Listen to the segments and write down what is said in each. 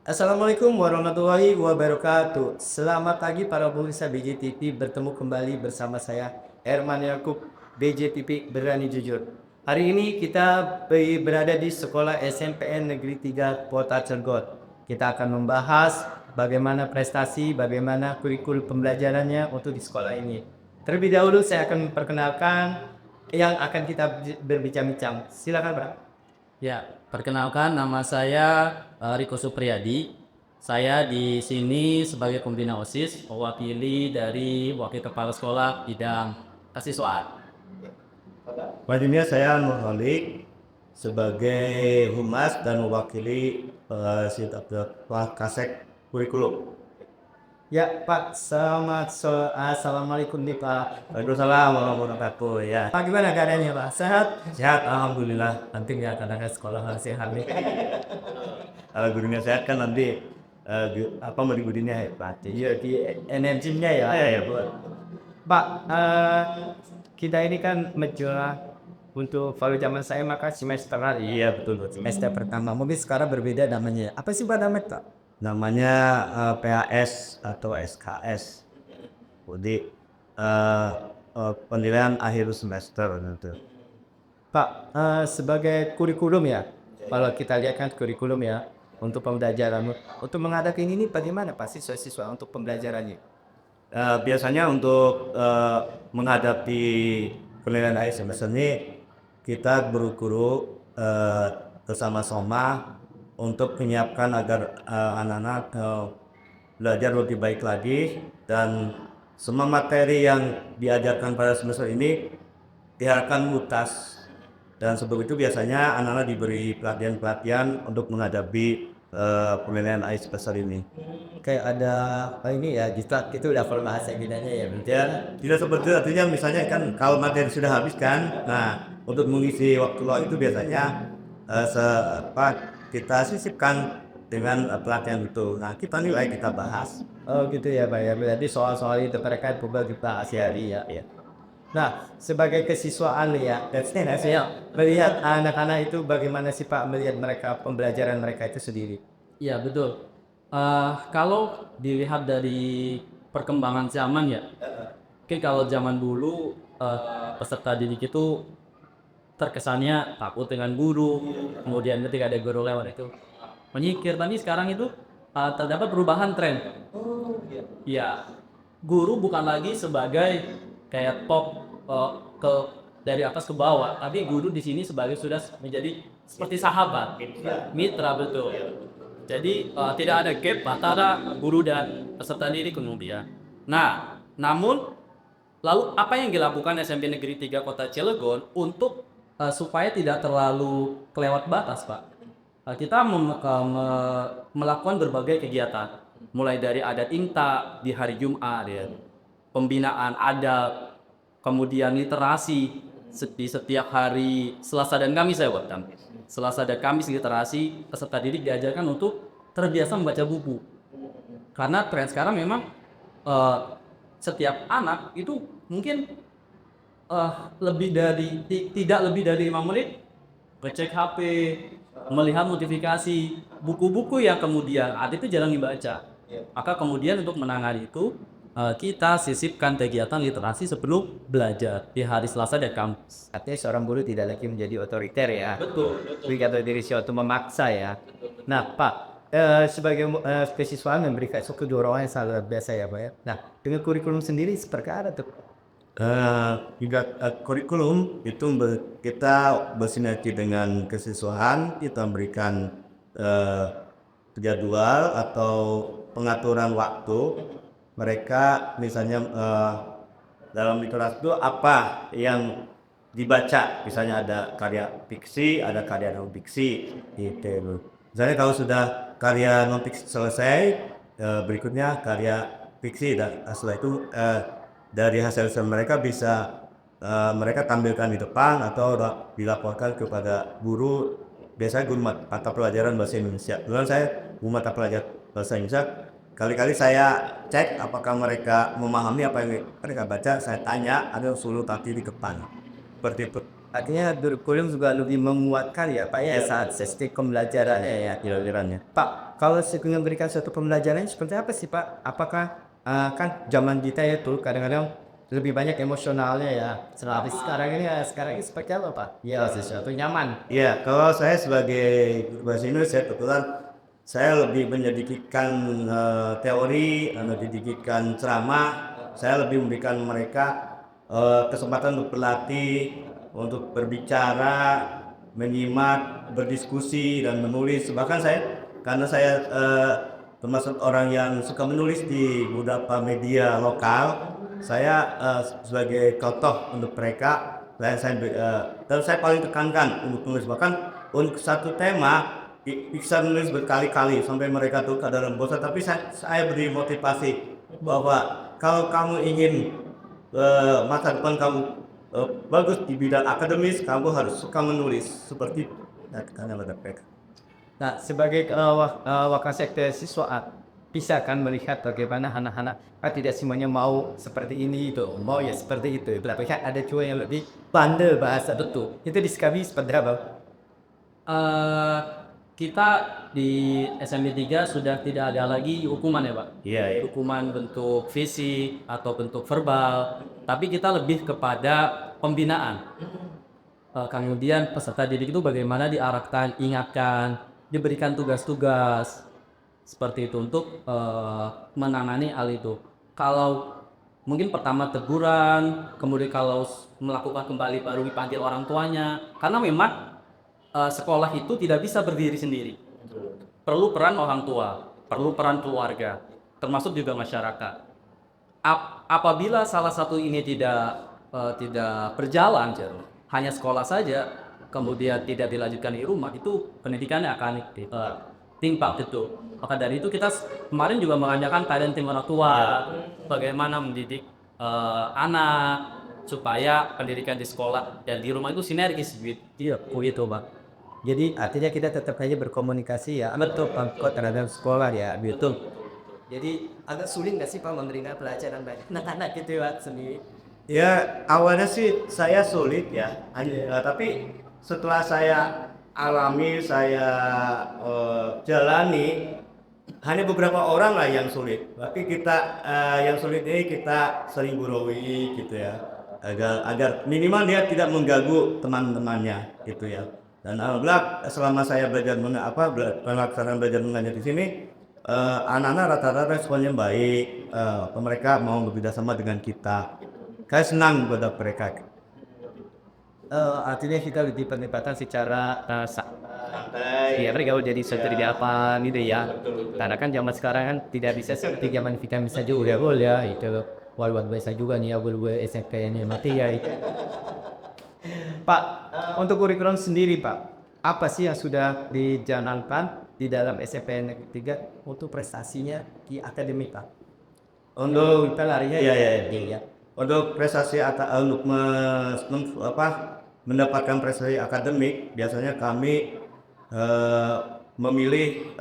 Assalamualaikum warahmatullahi wabarakatuh. Selamat pagi para pemirsa BJTV, bertemu kembali bersama saya Herman Yakub, BJTV Berani Jujur. Hari ini kita berada di Sekolah SMPN Negeri 3 Kota Cilegon. Kita akan membahas bagaimana prestasi, bagaimana kurikulum pembelajarannya untuk di sekolah ini. Terlebih dahulu saya akan memperkenalkan yang akan kita berbincang-bincang. Silakan, Pak. Ya, perkenalkan nama saya Riko Supriyadi. Saya di sini sebagai pembina OSIS, mewakili dari Wakil Kepala Sekolah bidang kesiswaan. Selanjutnya saya Nurholik sebagai humas dan mewakili Kasek Kurikulum. Ya, Pak. Assalamualaikum nih, Pak. Waalaikumsalam warahmatullahi wabarakatuh. Ya, Pak, gimana keadaannya, Pak? Sehat? sehat alhamdulillah. Nanti ya kadang sekolah sehat nih. Kalau gurunya sehat kan nanti murid-muridnya hebat. Iya, di energinya ya. Ya buat. Pak, kita ini kan menjual untuk kalau zaman saya maka semester Iya betul betul. semester pertama. Mungkin sekarang berbeda namanya. Apa sih Pak namanya, Pak? Namanya PAS atau SKS. Jadi penilaian akhir semester gitu. Pak, sebagai kurikulum ya. Kalau kita lihat kan kurikulum ya untuk pembelajaran. Untuk mengadakan ini bagaimana Pak siswa-siswa untuk pembelajarannya? Biasanya untuk menghadapi penilaian akhir semester ini kita guru-guru bersama-sama untuk menyiapkan agar anak-anak belajar lebih baik lagi dan semua materi yang diajarkan pada semester ini diharapkan mutas dan sebelum itu biasanya anak-anak diberi pelatihan-pelatihan untuk menghadapi penilaian akhir semester ini. Kayak ada ini ya, diklat itu udah bahasa bedanya ya, Ya, tidak seperti itu, artinya misalnya kan kalau materi sudah habis kan, nah untuk mengisi waktu luang itu biasanya kita sisipkan dengan pelatihan itu. Nah kita nilai kita bahas. Oh gitu ya Pak ya, berarti soal-soal itu terkait publik kita hari ya. Ya. Nah, sebagai kesiswaan nih ya, saya melihat anak-anak itu bagaimana sih Pak melihat mereka pembelajaran mereka itu sendiri. Iya, betul. Kalau dilihat dari perkembangan zaman ya, mungkin kalau zaman dulu peserta didik itu terkesannya takut dengan guru, kemudian ketika ada guru lewat itu menyingkir. Tapi sekarang itu terdapat perubahan tren. Ya, guru bukan lagi sebagai kayak top ke dari atas ke bawah, tapi guru di sini sebagai sudah menjadi seperti sahabat, mitra betul. Jadi tidak ada gap antara guru dan peserta didik kemudian. Nah, namun lalu apa yang dilakukan SMP Negeri 3 Kota Cilegon untuk supaya tidak terlalu kelewat batas, Pak? Kita melakukan berbagai kegiatan, mulai dari adat Inta di hari Jumat, ya, pembinaan adat, kemudian literasi di setiap hari Selasa dan Kamis saya buatkan. Selasa dan Kamis literasi peserta didik diajarkan untuk terbiasa membaca buku. Karena tren sekarang memang eh, setiap anak itu mungkin lebih dari tidak lebih dari 5 menit ngecek HP, melihat notifikasi buku-buku yang kemudian ada itu jarang dibaca. Maka kemudian untuk menangani itu kita sisipkan kegiatan literasi sebelum belajar di hari Selasa dan Kamis. Artinya seorang guru tidak lagi menjadi otoriter ya. Betul. Berkata diri suatu memaksa ya. Nah Pak, sebagai kesiswaan memberikan suatu dorongan yang sangat biasa ya Pak ya. Nah, dengan kurikulum sendiri seperti apa tuh? Juga kurikulum itu kita bersinergi dengan kesiswaan, kita memberikan eh, jadwal atau pengaturan waktu mereka misalnya dalam literasi itu apa yang dibaca, misalnya ada karya fiksi, ada karya non fiksi gitu. Misalnya kalau sudah karya non fiksi selesai, berikutnya karya fiksi dan setelah itu dari hasil mereka bisa mereka tampilkan di depan atau dilaporkan kepada guru, biasanya guru mata pelajaran bahasa Indonesia. Dulu saya guru mata pelajaran bahasa Indonesia, kali-kali saya cek apakah mereka memahami apa yang mereka baca, saya tanya, ada suruh tadi di depan seperti itu. Artinya kurikulum juga lebih menguatkan ya Pak ya saat sesi pembelajarannya ya. pelajarannya. Pak, kalau memberikan suatu pembelajaran seperti apa sih Pak? Apakah kan zaman kita itu kadang-kadang lebih banyak emosionalnya ya. Selama sekarang ini seperti apa Pak? Ya sesuatu nyaman. Iya, kalau saya sebagai guru bahasa Indonesia kebetulan saya lebih menyedikitkan teori, menyedikitkan ceramah. Saya lebih memberikan mereka kesempatan untuk berlatih, untuk berbicara, menyimak, berdiskusi dan menulis. Bahkan saya, karena saya termasuk orang yang suka menulis di beberapa media lokal, saya sebagai contoh untuk mereka. Dan saya paling tekankan untuk menulis, bahkan untuk satu tema bisa menulis berkali-kali sampai mereka tuh kadang bosan, tapi saya beri motivasi bahwa kalau kamu ingin masa depan kamu bagus di bidang akademis, kamu harus suka menulis seperti itu. Nah, karena ada mereka. Nah, sebagai wakil sektor siswa, bisa kan melihat bagaimana anak-anak tidak semuanya mau seperti ini itu, mau ya seperti itu. Tapi kan ada juga yang lebih pandai bahasa betul. Itu di kami seperti apa? Eh, kita di SMP 3 sudah tidak ada lagi hukuman ya Pak. Iya, iya. Hukuman bentuk fisik atau bentuk verbal, tapi kita lebih kepada pembinaan. Kemudian peserta didik itu bagaimana diarahkan, ingatkan, diberikan tugas-tugas seperti itu untuk menangani hal itu. Kalau mungkin pertama teguran, kemudian kalau melakukan kembali baru dipanggil orang tuanya, karena memang sekolah itu tidak bisa berdiri sendiri. Perlu peran orang tua, perlu peran keluarga, termasuk juga masyarakat. Apabila salah satu ini tidak berjalan, hanya sekolah saja, kemudian tidak dilanjutkan di rumah, itu pendidikannya akan timpak itu. Maka dari itu kita kemarin juga mengajarkan parenting orang tua, bagaimana mendidik anak supaya pendidikan di sekolah dan di rumah itu sinergis gitu Pak. Jadi artinya kita tetap aja berkomunikasi ya. Betul Pak terhadap sekolah ya, betul. Jadi agak sulit nggak sih Pak memberikan pelajaran banyak anak-anak gitu ya sendiri? Ya, awalnya sih saya sulit ya, tapi setelah saya alami, saya jalani, hanya beberapa orang lah yang sulit. Tapi kita yang sulit ini kita sering gurui gitu ya, agar minimal dia tidak mengganggu teman-temannya gitu ya. Dan alhamdulillah selama saya pelaksanaan belajar mengajar di sini, anak-anak rata-rata responnya baik, mereka mau bekerjasama dengan kita. Saya senang pada mereka. Artinya kita lebih pendekatan secara Santai. ya mereka jadi seperti apa gitu ya. Karena kan zaman sekarang kan tidak bisa seperti zaman kita bisa juga ya itu walau biasa juga nih ya SMP ini mati ya itu. Pak, untuk kurikulum sendiri Pak, apa sih yang sudah dijalankan di dalam SMP Negeri 3 untuk prestasinya di akademik Pak? Untuk Kita larinya ya. Untuk prestasi untuk mendapatkan prestasi akademik, biasanya kami memilih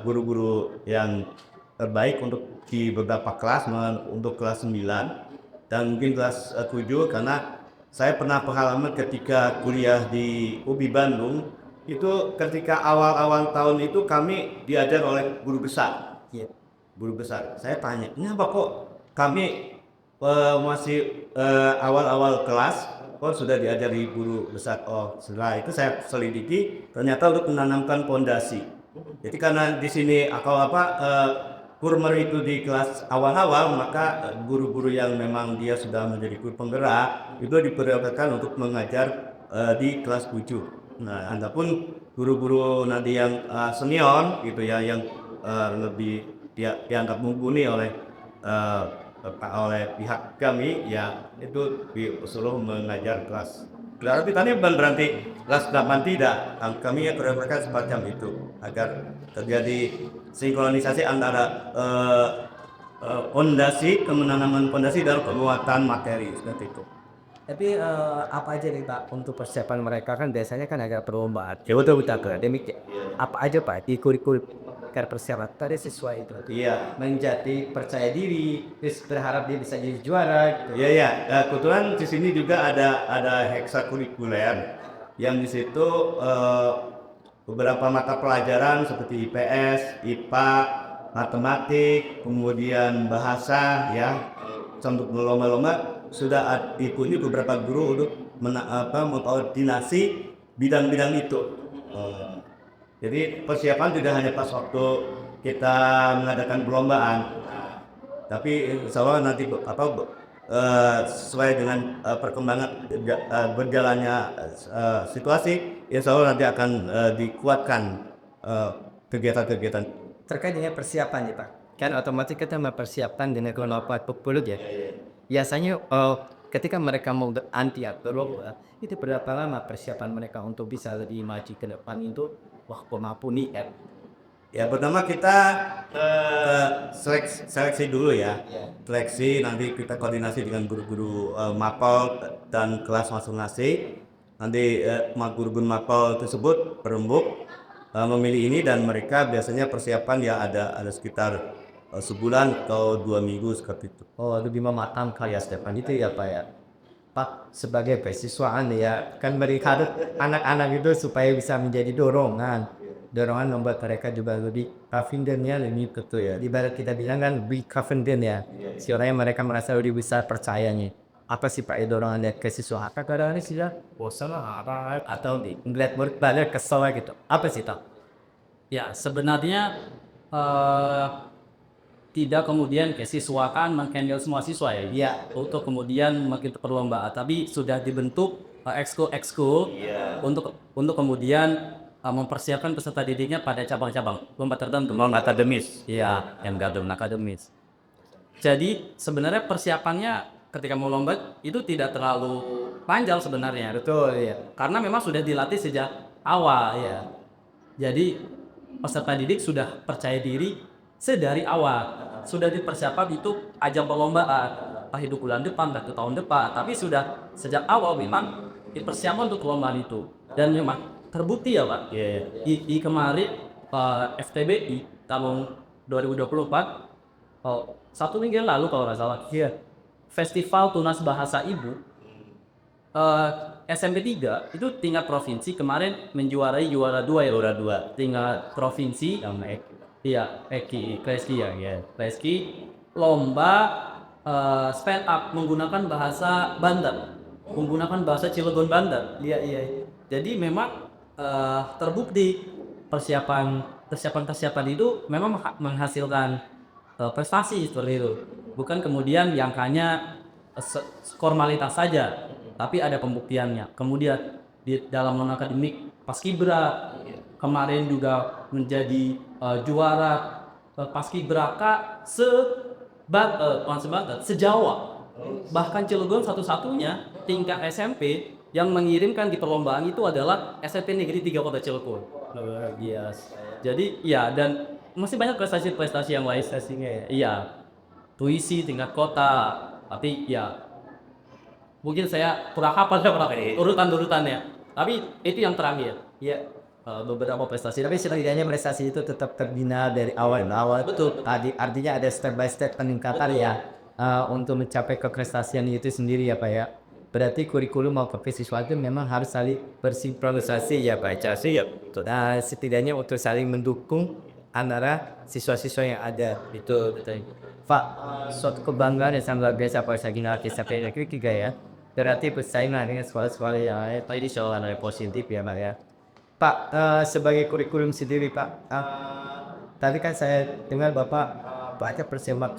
guru-guru yang terbaik untuk di beberapa kelas, untuk kelas 9 dan mungkin kelas 7, karena saya pernah pengalaman ketika kuliah di UPI Bandung, itu ketika awal-awal tahun itu kami diajar oleh guru besar. Iya. Guru besar. Saya tanya, kenapa kok kami masih awal-awal kelas kok sudah diajari guru besar? Oh, setelah itu saya selidiki, ternyata untuk menanamkan pondasi. Jadi karena di sini kurmer itu di kelas awal-awal, maka guru-guru yang memang dia sudah menjadi guru penggerak itu diprioritaskan untuk mengajar di kelas 7. Nah, adapun guru-guru nanti yang senior gitu ya, yang lebih dianggap mumpuni oleh pihak kami ya, itu disuruh mengajar kelas. Tapi tadi bukan berarti kelas 8 tidak. Kami ya mereka semacam itu agar terjadi sinkronisasi antara pondasi, kemenanaman pondasi dan penguatan materi seperti itu. Tapi apa aja nih Pak untuk persiapan mereka kan biasanya kan agak perlombaan. Ya betul akademik ya. Apa aja Pak di kurikulum? mendapatkan persiapan tadi sesuai itu. Iya. Menjadi percaya diri, terus berharap dia bisa jadi juara gitu. Iya ya, kebetulan di sini juga ada ekstrakurikuler yang di situ beberapa mata pelajaran seperti IPS, IPA, matematik, kemudian bahasa ya. Untuk berlomba-lomba sudah diikuti beberapa guru untuk mengkoordinasi bidang-bidang itu. Jadi persiapan tidak hanya pas waktu kita mengadakan perlombaan, tapi insya Allah nanti sesuai dengan perkembangan berjalannya situasi, insya Allah nanti akan dikuatkan kegiatan-kegiatan. Terkait dengan persiapan ya Pak, kan otomatis kita mempersiapkan dengan kelompok populer ya. Biasanya ketika mereka mau anti atau itu berapa lama persiapan mereka untuk bisa lebih maju ke depan itu? Wah, mampu nih kan. Ya pertama kita seleksi dulu ya. Seleksi nanti kita koordinasi dengan guru-guru mapel dan kelas masing-masing. Nanti guru-guru mapel tersebut berembuk memilih ini dan mereka biasanya persiapan ya ada sekitar sebulan atau 2 minggu seperti itu. Oh, lebih mematangkan ya Stefan itu ya Pak ya. Pak sebagai beasiswaan ya kan mereka anak-anak itu supaya bisa menjadi dorongan membuat mereka juga lebih confident ya, lebih betul ya. Ibarat kita bilang kan lebih confident ya. Sioranya mereka merasa lebih besar percayanya. Apa sih Pak dorongan dari kesiswaan? Kadang-kadang ini sudah bosan lah apa atau ngeliat murid belajar kesel gitu. Apa sih Pak? Ya, sebenarnya tidak kemudian kesiswaan menghandle semua siswa ya. Iya. Untuk kemudian mengikuti perlombaan, tapi sudah dibentuk ekskul untuk kemudian mempersiapkan peserta didiknya pada cabang-cabang lomba tertentu. Non akademis. Iya, yang non akademis. Jadi sebenarnya persiapannya ketika mau lomba itu tidak terlalu panjang sebenarnya. Betul ya. Karena memang sudah dilatih sejak awal ya. Jadi peserta didik sudah percaya diri sedari awal. Sudah dipersiapkan itu ajang perlombaan. Entah itu bulan depan, entah itu tahun depan. Tapi sudah sejak awal memang dipersiapkan untuk perlombaan itu. Dan memang terbukti ya Pak. Iya. Di kemarin FTBI tahun 2024, satu minggu yang lalu kalau nggak salah. Iya. Festival Tunas Bahasa Ibu SMP 3 itu tingkat provinsi kemarin menjuarai juara 2 ya. Juara 2. Tingkat provinsi Yang naik. iya, Kreski ya. Kreski lomba stand up menggunakan bahasa Banten. Menggunakan bahasa Cilegon Banten. Iya. Jadi memang terbukti persiapan itu memang menghasilkan prestasi seperti itu. Bukan kemudian yang hanya formalitas saja, tapi ada pembuktiannya. Kemudian di dalam non akademik Paskibra kemarin juga menjadi juara Paskibraka se-Jawa. Bahkan Cilegon satu-satunya tingkat SMP yang mengirimkan di perlombaan itu adalah SMP Negeri 3 Kota Cilegon. Luar biasa. Jadi ya, dan masih banyak prestasi-prestasi yang lain ya. Iya, tuisi tingkat kota, tapi ya mungkin saya kurang hafal urutan-urutannya. Tapi itu yang terakhir. Iya. Beberapa prestasi. Tapi setidaknya prestasi itu tetap terbina dari awal. Betul. Tadi artinya ada step by step peningkatan ya untuk mencapai keprestasian itu sendiri ya Pak ya. Berarti kurikulum maupun beasiswa itu memang harus saling bersinkronisasi ya Pak. Ya. Nah, setidaknya untuk saling mendukung antara siswa-siswa yang ada. Betul. Pak, suatu kebanggaan yang sangat luar biasa Pak Sagina SMP Negeri 3 ya. Berarti bersaingan dengan sekolah-sekolah yang lain. Tadi soal positif ya Pak ya. Pak, sebagai kurikulum sendiri Pak, tadi kan saya dengar Bapak banyak persiapan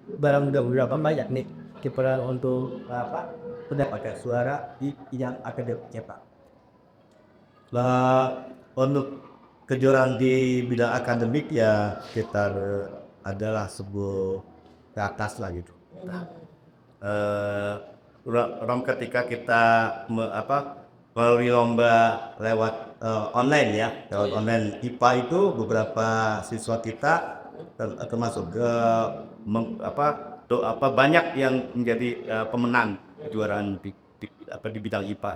barang udah berapa banyak nih kiprah untuk mendapatkan suara di bidang akademiknya Pak. Untuk kejuaraan di bidang akademik ya sekitar adalah sebuah ke atas lah gitu. Ketika kita melalui lomba lewat online ya, lewat online IPA itu beberapa siswa kita termasuk banyak yang menjadi pemenang kejuaraan di bidang IPA.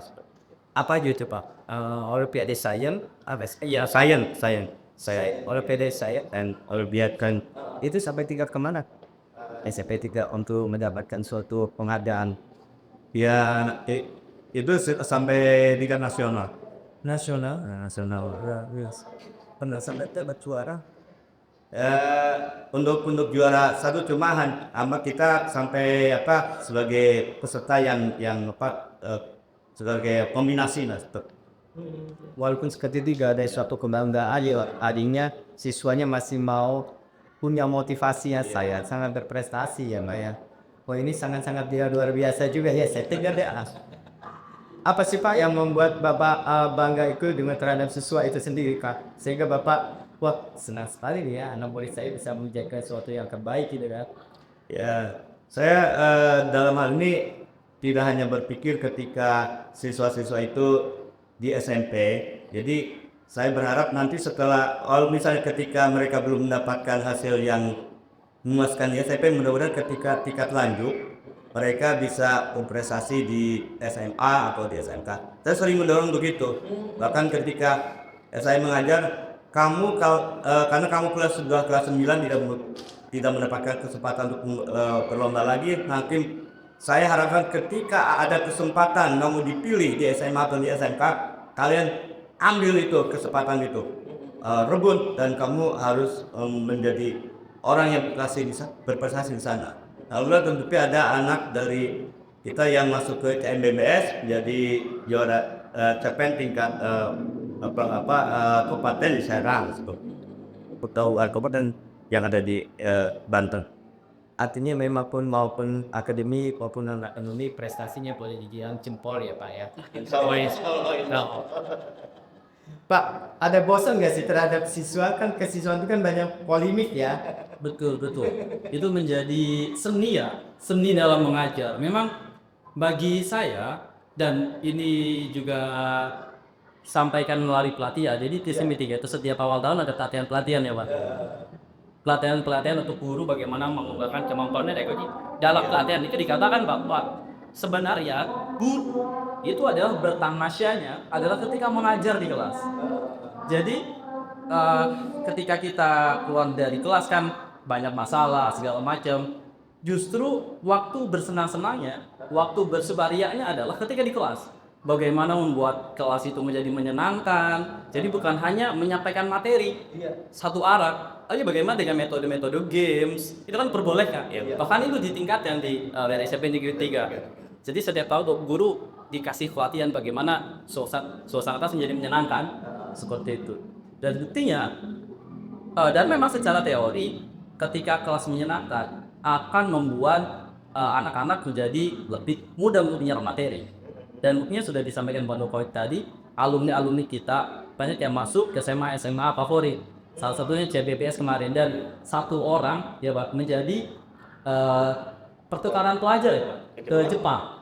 Apa aja itu Pak? Olimpiade Science, Science. saya oleh PD saya dan oleh biarkan itu sampai tingkat kemana? SMP 3 untuk mendapatkan suatu penghargaan Ya, itu sampai tingkat nasional. nasional. Nasional. Pernah sampai dapat juara. Untuk juara satu cuma sama kita sampai sebagai peserta yang sebagai kombinasi lah. Walaupun seperti itu gak ada suatu kebanggaan, adanya siswanya masih mau punya motivasi yang saya sangat berprestasi ya Mbak ya. Wah ini sangat-sangat dia luar biasa juga ya, saya tegar deh. Apa sih Pak yang membuat Bapak bangga itu dengan terhadap siswa itu sendiri Kak? Sehingga Bapak, wah senang sekali nih ya, anak murid saya bisa menjaga sesuatu yang terbaik gitu kan. Ya, saya dalam hal ini tidak hanya berpikir ketika siswa-siswa itu di SMP. Jadi saya berharap nanti setelah, kalau misalnya ketika mereka belum mendapatkan hasil yang memuaskan di SMP, mudah-mudahan ketika tingkat lanjut mereka bisa berprestasi di SMA atau di SMK. Saya sering mendorong begitu. Bahkan ketika saya mengajar, karena kamu sudah kelas 9 tidak mendapatkan kesempatan untuk berlomba lagi, nanti saya harapkan ketika ada kesempatan kamu dipilih di SMA atau di SMK, kalian ambil itu kesempatan itu, rebut, dan kamu harus menjadi orang yang berprestasi di sana. Lalu tentu ada anak dari kita yang masuk ke CMBMS jadi juara CPN tingkat kabupaten di Serang, atau kabupaten yang ada di Banten. Artinya memang pun maupun akademi maupun anak ekonomi prestasinya boleh dibilang jempol ya Pak ya. Pak, ada bosan nggak sih terhadap siswa? Kan kesiswaan itu kan banyak polemik ya. Betul, betul. Itu menjadi seni ya, seni dalam mengajar. Memang bagi saya, dan ini juga sampaikan melalui pelatihan. Jadi TSM 3 itu setiap awal tahun ada pelatihan ya Pak. Pelatihan untuk guru bagaimana mengembangkan kemampuannya dalam pelatihan itu dikatakan bahwa sebenarnya guru itu adalah bertamasyanya adalah ketika mengajar di kelas. Jadi ketika kita keluar dari kelas kan banyak masalah segala macam. Justru waktu bersenang-senangnya, waktu bersubarianya adalah ketika di kelas. Bagaimana membuat kelas itu menjadi menyenangkan. Jadi bukan hanya menyampaikan materi satu arah. Tapi bagaimana dengan metode-metode games itu kan diperbolehkan. Bahkan itu ditingkatkan di SMP Negeri 3. Jadi setiap tahun guru dikasih pelatihan bagaimana suasana kelas menjadi menyenangkan seperti itu. Dan buktinya dan memang secara teori ketika kelas menyenangkan akan membuat anak-anak menjadi lebih mudah untuk menyerap materi. Dan buktinya sudah disampaikan Pak Jokowi tadi, alumni-alumni kita banyak yang masuk ke SMA favorit. Salah satunya CBPS kemarin, dan satu orang ya Pak menjadi pertukaran pelajar ya Pak ke Jepang.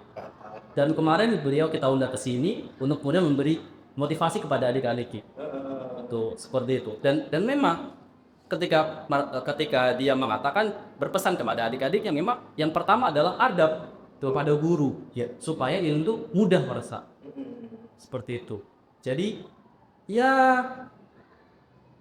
Dan kemarin beliau kita undang ke sini untuk kemudian memberi motivasi kepada adik-adik kita. Tuh seperti itu. Dan memang ketika dia mengatakan berpesan kepada adik-adik yang memang yang pertama adalah adab kepada guru ya, supaya itu mudah merasa seperti itu. Jadi ya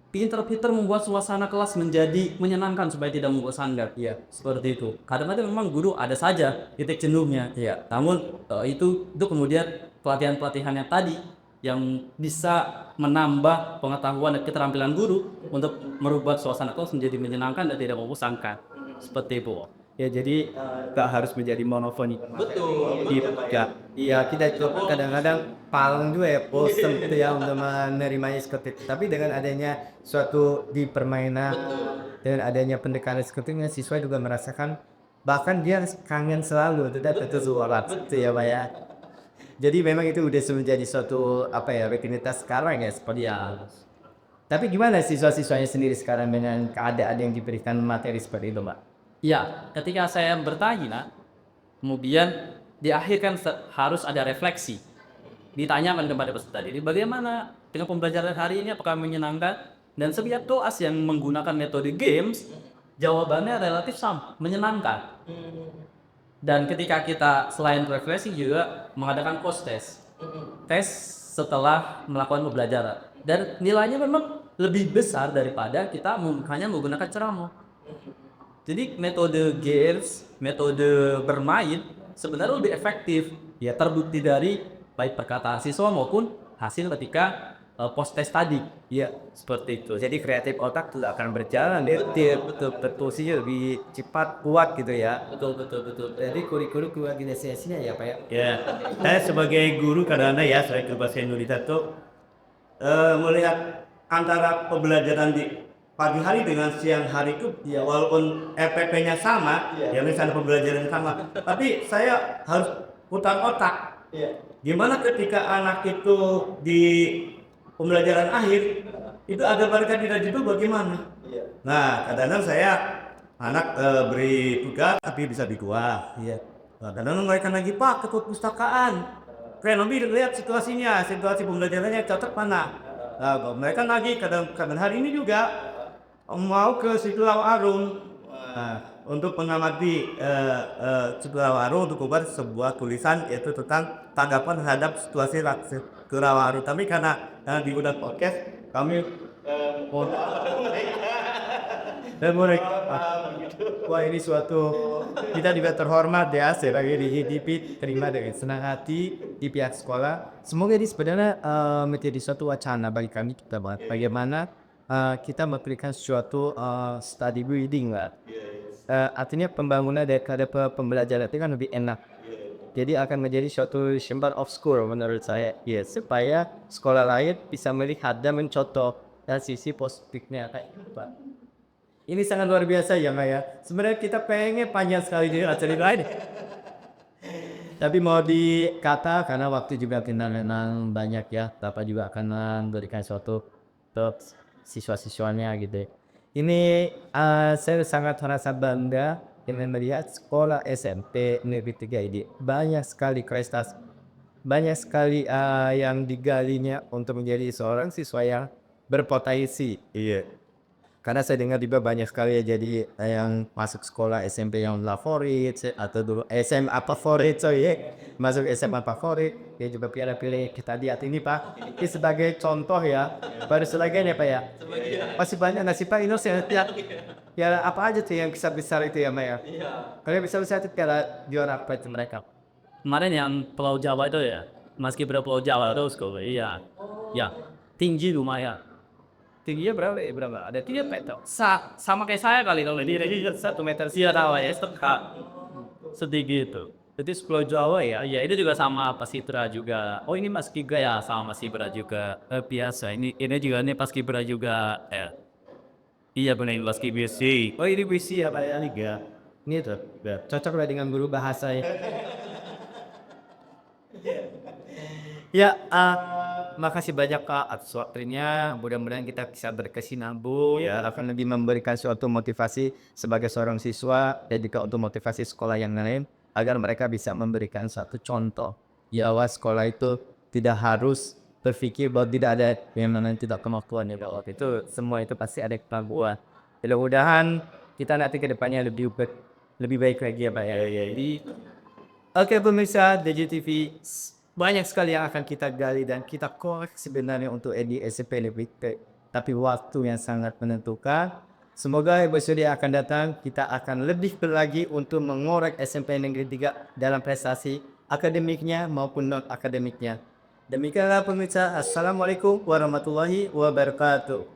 pinter-pinter membuat suasana kelas menjadi menyenangkan supaya tidak membosankan ya, seperti itu. Kadang-kadang memang guru ada saja titik jenuhnya ya, namun itu kemudian pelatihan-pelatihannya tadi yang bisa menambah pengetahuan dan keterampilan guru untuk merubah suasana kelas menjadi menyenangkan dan tidak membosankan, seperti itu. Ya jadi tak harus menjadi monotoni. Betul. Iya kita coba kadang-kadang paling juga ya bosan gitu ya untuk menerimanya seperti itu. Tapi dengan adanya suatu di permainan, dengan adanya pendekatan seperti ini, siswa juga merasakan bahkan dia kangen selalu terhadap sholat gitu ya Pak ya. Jadi memang itu udah menjadi suatu rutinitas sekarang ya seperti ya. Tapi gimana siswa-siswanya sendiri sekarang dengan keadaan yang diberikan materi seperti itu Pak? Ya, ketika saya bertanya, kemudian di akhir kan harus ada refleksi. Ditanyakan kepada peserta didik, bagaimana dengan pembelajaran hari ini, apakah menyenangkan? Dan setiap kelas yang menggunakan metode games, jawabannya relatif sama, menyenangkan. Dan ketika kita selain refleksi juga mengadakan post test. Tes setelah melakukan pembelajaran. Dan nilainya memang lebih besar daripada kita hanya menggunakan ceramah. Jadi metode games, metode bermain sebenarnya lebih efektif. Ya terbukti dari baik perkataan siswa maupun hasil ketika post test tadi. Iya, seperti itu. Jadi kreatif otak tidak akan berjalan, dia betul lebih cepat, kuat gitu ya. Betul betul betul. Jadi kurikulum keorganisasinya ya Pak ya. Ya, saya sebagai guru kadang-kadang ya, saya ke bahasa Indonesia tuh melihat antara pembelajaran di pagi hari dengan siang hari itu ya walaupun FPP-nya sama, ya misalnya pembelajaran sama, tapi saya harus putar otak. Gimana ketika anak itu di pembelajaran akhir itu agar mereka tidak jenuh bagaimana? Nah, kadang-kadang saya anak beri tugas tapi bisa di gua. Iya. Nah, kadang-kadang mereka lagi Pak ke perpustakaan. Kalian lebih lihat situasi pembelajarannya cocok mana. Nah, mereka lagi kadang hari ini juga mau ke Situ Arum untuk mengamati Situ Arum untuk membuat sebuah tulisan yaitu tentang tanggapan terhadap situasi ke Arum. Tapi karena di Udan Podcast kami Dan mulai, wah ini suatu kita juga terhormat ya sebagai DJTP terima dengan senang hati di pihak sekolah. Semoga ini sebenarnya menjadi suatu wacana bagi kami kita banget. Bagaimana kita memberikan suatu study building lah. Artinya pembangunan daripada pembelajaran itu kan lebih enak. Jadi akan menjadi suatu chamber of school menurut saya. Ya, supaya sekolah lain bisa melihat dan mencontoh dan sisi positifnya kayak gitu, Pak. Ini sangat luar biasa ya Mbak ya. Sebenarnya kita pengen panjang sekali di acara lain. Tapi mau dikata karena waktu juga kita memang banyak ya. Bapak juga akan memberikan suatu untuk siswa-siswanya gitu. Ini saya sangat merasa bangga dengan melihat sekolah SMP Negeri 3 ini banyak sekali prestasi, banyak sekali yang digalinya untuk menjadi seorang siswa yang berpotensi. Iya. Karena saya dengar juga banyak sekali ya jadi yang masuk sekolah SMP yang favorit atau dulu SMA favorit masuk SMA favorit dia juga pilih kita lihat ini Pak ini sebagai contoh ya baru sebagian ya Pak ya masih banyak nasi Pak ini saya lihat ya apa aja tuh yang besar itu ya Pak ya kalau yang besar itu kayak juara apa itu mereka Kemarin yang Pulau Jawa itu ya, meski Pulau Jawa terus kok, iya, ya tinggi lumayan. tingginya berapa ada 3 meter Sama kayak saya kali kalau di 1 meter Iya tahu ya, setengah sedikit itu. jadi 10 Jawa ya Ya itu juga sama Pasitra juga. Oh ini Mas Kibra ya sama Mas Kibra juga. Biasa ini juga nih Pas Kibra juga. Iya benar Mas Kibra sih. oh ini puisi ya Pak ya Liga ini tuh cocok lah dengan guru bahasa ya ya, makasih banyak Kak atas waktunya. Mudah-mudahan kita bisa berkesinambung ya akan lebih memberikan suatu motivasi sebagai seorang siswa dan juga untuk motivasi sekolah yang lain agar mereka bisa memberikan satu contoh. Ya bahwa sekolah itu tidak harus berpikir bahwa tidak ada yang namanya tidak kemampuan ya bahwa itu semua itu pasti ada kemampuan. Mudah-mudahan kita nanti ke depannya lebih baik lagi ya Pak ya. Jadi oke pemirsa DJTV banyak sekali yang akan kita gali dan kita korek sebenarnya untuk di SMP lebih tapi waktu yang sangat menentukan. Semoga episode yang akan datang kita akan lebih lagi untuk mengorek SMP Negeri 3 dalam prestasi akademiknya maupun non akademiknya. Demikianlah pemirsa. Assalamualaikum warahmatullahi wabarakatuh.